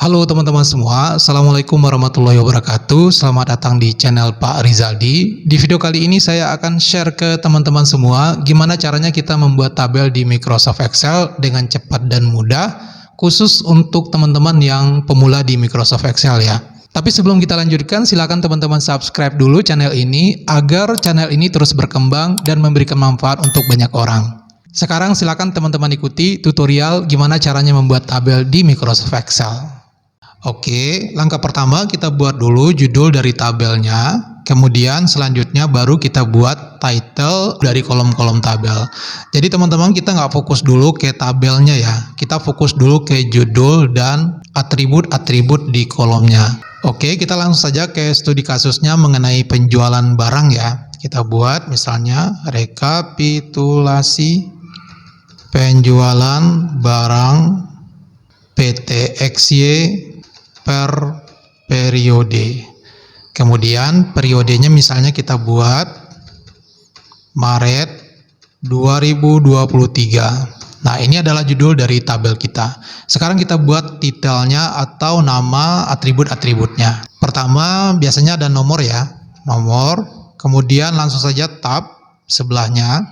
Halo teman-teman semua, Assalamualaikum warahmatullahi wabarakatuh. Selamat datang di channel Pak Rizaldi. Di video kali ini saya akan share ke teman-teman semua gimana caranya kita membuat tabel di Microsoft Excel dengan cepat dan mudah, khusus untuk teman-teman yang pemula di Microsoft Excel ya. Tapi sebelum kita lanjutkan, silakan teman-teman subscribe dulu channel ini agar channel ini terus berkembang dan memberikan manfaat untuk banyak orang. Sekarang silakan teman-teman ikuti tutorial gimana caranya membuat tabel di Microsoft Excel. Oke, langkah pertama kita buat dulu judul dari tabelnya, kemudian selanjutnya baru kita buat title dari kolom-kolom tabel. Jadi teman-teman, kita nggak fokus dulu ke tabelnya ya, kita fokus dulu ke judul dan atribut-atribut di kolomnya. Oke, kita langsung saja ke studi kasusnya mengenai penjualan barang ya. Kita buat misalnya rekapitulasi penjualan barang PT XY per periode. Kemudian periodenya misalnya kita buat Maret 2023. Nah, ini adalah judul dari tabel kita. Sekarang kita buat titelnya atau nama atribut-atributnya. Pertama biasanya ada nomor ya, nomor. Kemudian langsung saja tab sebelahnya.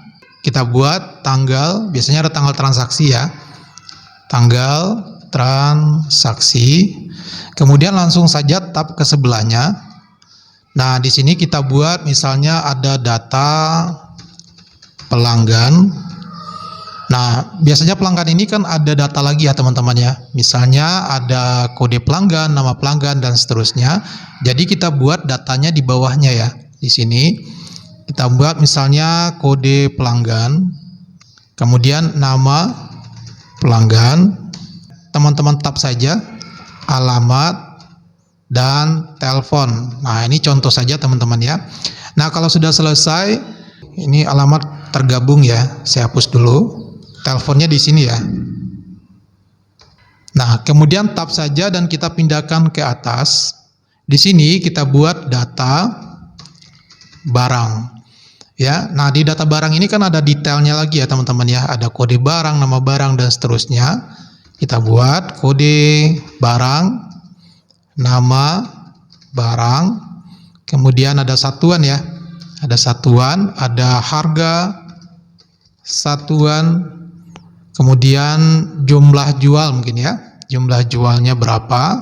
Kita buat tanggal, biasanya ada tanggal transaksi ya. Tanggal transaksi. Kemudian langsung saja tab ke sebelahnya. Nah, di sini kita buat misalnya ada data pelanggan. Nah, biasanya pelanggan ini kan ada data lagi ya teman-teman ya. Misalnya ada kode pelanggan, nama pelanggan dan seterusnya. Jadi kita buat datanya di bawahnya ya. Di sini kita buat misalnya kode pelanggan. Kemudian nama pelanggan. Teman-teman tab saja alamat dan telepon. Nah, ini contoh saja teman-teman ya. Nah, kalau sudah selesai, ini alamat tergabung ya. Saya hapus dulu. Teleponnya di sini ya. Nah, kemudian tab saja dan kita pindahkan ke atas. Di sini kita buat data barang. Ya. Nah, di data barang ini kan ada detailnya lagi ya teman-teman ya. Ada kode barang, nama barang dan seterusnya. Kita buat kode barang, nama barang, kemudian ada satuan ya, ada satuan, ada harga satuan, kemudian jumlah jual mungkin ya, jumlah jualnya berapa,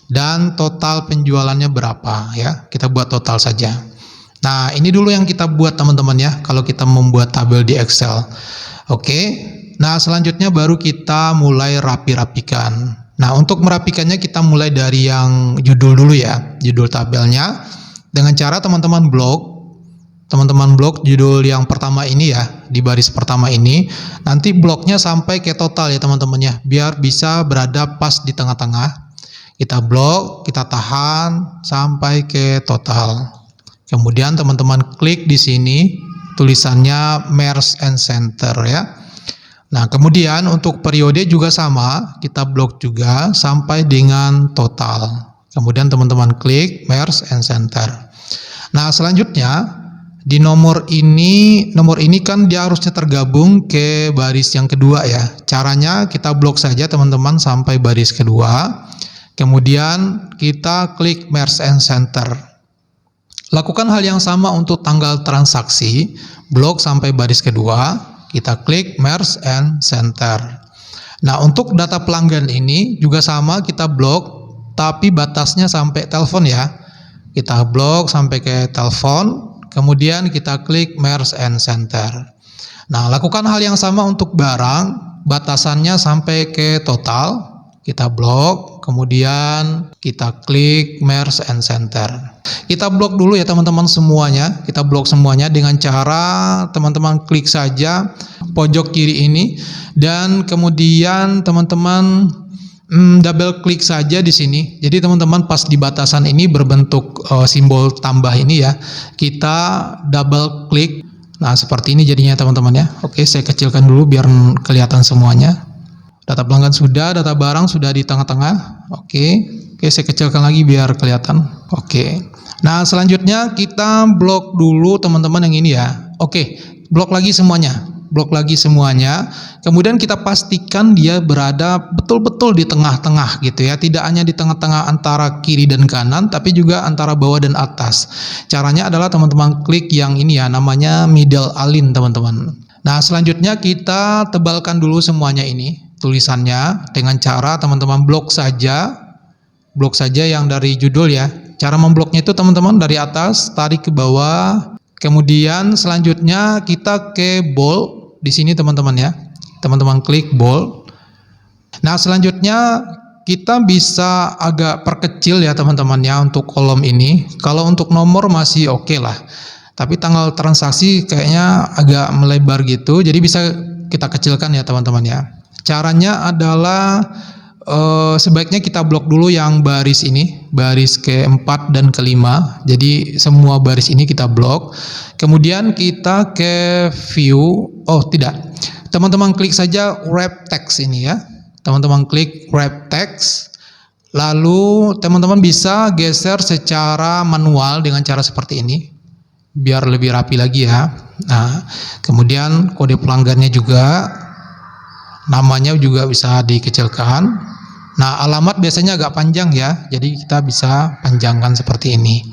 dan total penjualannya berapa ya, kita buat total saja. Nah, ini dulu yang kita buat teman-teman ya, kalau kita membuat tabel di Excel. Oke. Nah, selanjutnya baru kita mulai rapi-rapikan. Nah, untuk merapikannya kita mulai dari yang judul dulu ya, judul tabelnya. Dengan cara teman-teman blok judul yang pertama ini ya, di baris pertama ini. Nanti bloknya sampai ke total ya teman-teman ya, biar bisa berada pas di tengah-tengah. Kita blok, kita tahan sampai ke total. Kemudian teman-teman klik di sini tulisannya Merge and Center ya. Nah, kemudian untuk periode juga sama, kita blok juga sampai dengan total. Kemudian teman-teman klik Merge and Center. Nah, selanjutnya di nomor ini kan dia harusnya tergabung ke baris yang kedua ya. Caranya kita blok saja teman-teman sampai baris kedua. Kemudian kita klik Merge and Center. Lakukan hal yang sama untuk tanggal transaksi, blok sampai baris kedua. Kita klik Merge and Center. Nah, untuk data pelanggan ini juga sama, kita blok, tapi batasnya sampai telepon ya. Kita blok sampai ke telepon, kemudian kita klik Merge and Center. Nah, lakukan hal yang sama untuk barang, batasannya sampai ke total. Kita blok, kemudian kita klik Merge and Center. Kita blok dulu ya teman-teman semuanya. Kita blok semuanya dengan cara teman-teman klik saja pojok kiri ini dan kemudian teman-teman double klik saja di sini. Jadi teman-teman pas di batasan ini berbentuk simbol tambah ini ya. Kita double klik. Nah, seperti ini jadinya teman-teman ya. Oke, saya kecilkan dulu biar kelihatan semuanya. Data pelanggan sudah, data barang sudah di tengah-tengah. Oke, saya kecilkan lagi biar kelihatan. Oke. Nah, selanjutnya kita blok dulu teman-teman yang ini ya. Oke, blok lagi semuanya. blok lagi semuanya. Kemudian kita pastikan dia berada betul-betul di tengah-tengah gitu ya. Tidak hanya di tengah-tengah antara kiri dan kanan, tapi juga antara bawah dan atas. Caranya adalah teman-teman klik yang ini ya, namanya middle align teman-teman. Nah, selanjutnya kita tebalkan dulu semuanya ini tulisannya dengan cara teman-teman blok saja yang dari judul ya. Cara membloknya itu teman-teman dari atas tarik ke bawah. Kemudian selanjutnya kita ke bold di sini teman-teman ya. Teman-teman klik bold. Nah, selanjutnya kita bisa agak perkecil ya teman-teman ya untuk kolom ini. Kalau untuk nomor masih oke lah. Tapi tanggal transaksi kayaknya agak melebar gitu. Jadi bisa kita kecilkan ya teman-teman ya. Caranya adalah sebaiknya kita blok dulu yang baris ini, baris ke-4 dan ke-5. Jadi semua baris ini kita blok. Kemudian kita ke view. Oh tidak, teman-teman klik saja wrap text ini ya. Teman-teman klik wrap text. Lalu teman-teman bisa geser secara manual dengan cara seperti ini, biar lebih rapi lagi ya. Nah, kemudian kode pelanggannya juga, namanya juga bisa dikecilkan. Nah, alamat biasanya agak panjang ya, jadi kita bisa panjangkan seperti ini.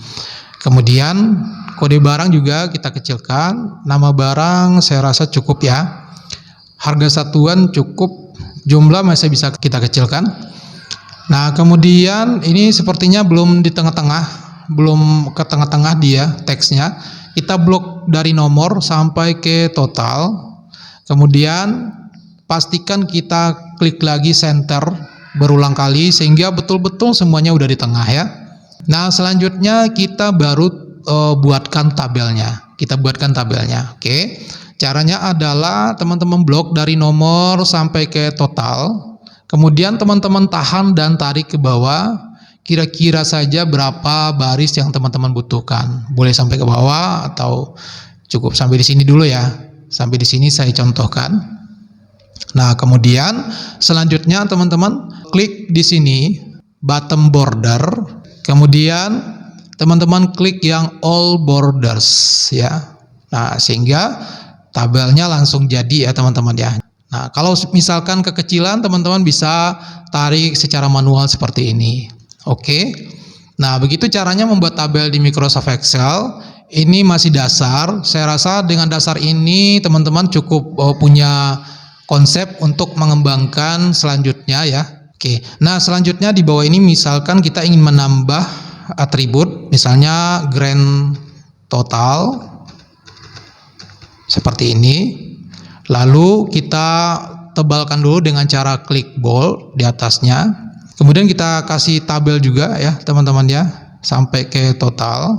Kemudian kode barang juga kita kecilkan. Nama barang saya rasa cukup ya. Harga satuan cukup, jumlah masih bisa kita kecilkan. Nah, kemudian ini sepertinya belum di tengah-tengah, belum ke tengah-tengah dia teksnya. Kita blok dari nomor sampai ke total. Kemudian pastikan kita klik lagi center berulang kali sehingga betul-betul semuanya udah di tengah ya. Nah, selanjutnya kita baru buatkan tabelnya. Oke. Caranya adalah teman-teman blok dari nomor sampai ke total. Kemudian teman-teman tahan dan tarik ke bawah. Kira-kira saja berapa baris yang teman-teman butuhkan. Boleh sampai ke bawah atau cukup sampai di sini dulu ya. Sampai di sini saya contohkan. Nah, kemudian selanjutnya teman-teman klik di sini bottom border. Kemudian teman-teman klik yang all borders ya. Nah, sehingga tabelnya langsung jadi ya teman-teman ya. Nah, kalau misalkan kekecilan teman-teman bisa tarik secara manual seperti ini. Oke. Nah, begitu caranya membuat tabel di Microsoft Excel. Ini masih dasar. Saya rasa dengan dasar ini teman-teman cukup punya konsep untuk mengembangkan selanjutnya ya. Oke. Nah, selanjutnya di bawah ini misalkan kita ingin menambah atribut, misalnya grand total seperti ini. Lalu kita tebalkan dulu dengan cara klik bold di atasnya. Kemudian kita kasih tabel juga ya teman-teman ya, sampai ke total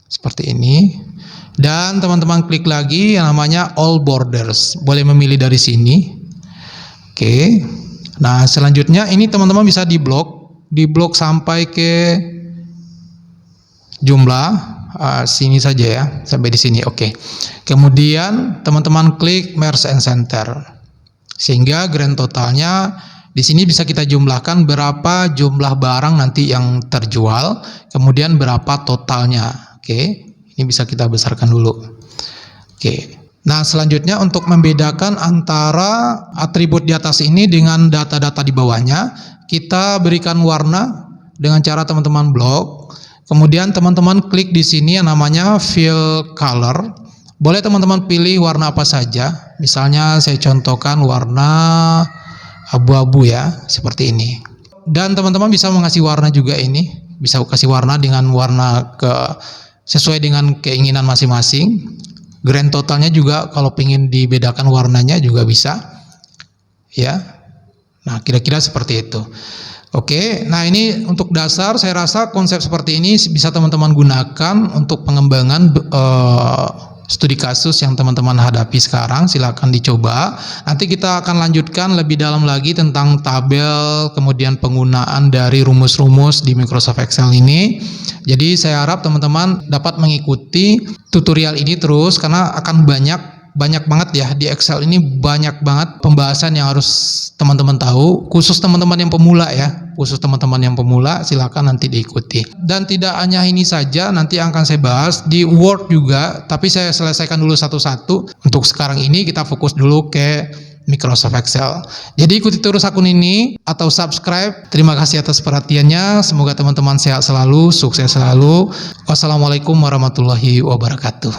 seperti ini. Dan teman-teman klik lagi yang namanya all borders, boleh memilih dari sini. Oke. Nah, selanjutnya ini teman-teman bisa di blok sampai ke jumlah sini saja ya, sampai di sini. Oke. Kemudian teman-teman klik merge and center, sehingga grand totalnya di sini bisa kita jumlahkan berapa jumlah barang nanti yang terjual, kemudian berapa totalnya. Oke. Ini bisa kita besarkan dulu. Oke. Nah, selanjutnya untuk membedakan antara atribut di atas ini dengan data-data di bawahnya, kita berikan warna dengan cara teman-teman blok. Kemudian teman-teman klik di sini yang namanya fill color. Boleh teman-teman pilih warna apa saja. Misalnya saya contohkan warna abu-abu ya, seperti ini. Dan teman-teman bisa mengasih warna juga ini. Bisa kasih warna dengan warna sesuai dengan keinginan masing-masing. Grand totalnya juga kalau ingin dibedakan warnanya juga bisa ya. Nah, kira-kira seperti itu. Oke, nah ini untuk dasar saya rasa konsep seperti ini bisa teman-teman gunakan untuk pengembangan studi kasus yang teman-teman hadapi sekarang. Silakan dicoba. Nanti kita akan lanjutkan lebih dalam lagi tentang tabel, kemudian penggunaan dari rumus-rumus di Microsoft Excel ini. Jadi saya harap teman-teman dapat mengikuti tutorial ini terus, karena akan banyak banget ya di Excel ini, banyak banget pembahasan yang harus teman-teman tahu, khusus teman-teman yang pemula ya. khusus teman-teman yang pemula silakan nanti diikuti. Dan tidak hanya ini saja, nanti akan saya bahas di Word juga, tapi saya selesaikan dulu satu-satu. Untuk sekarang ini kita fokus dulu ke Microsoft Excel. Jadi ikuti terus akun ini atau subscribe. Terima kasih atas perhatiannya. Semoga teman-teman sehat selalu, sukses selalu. Wassalamualaikum warahmatullahi wabarakatuh.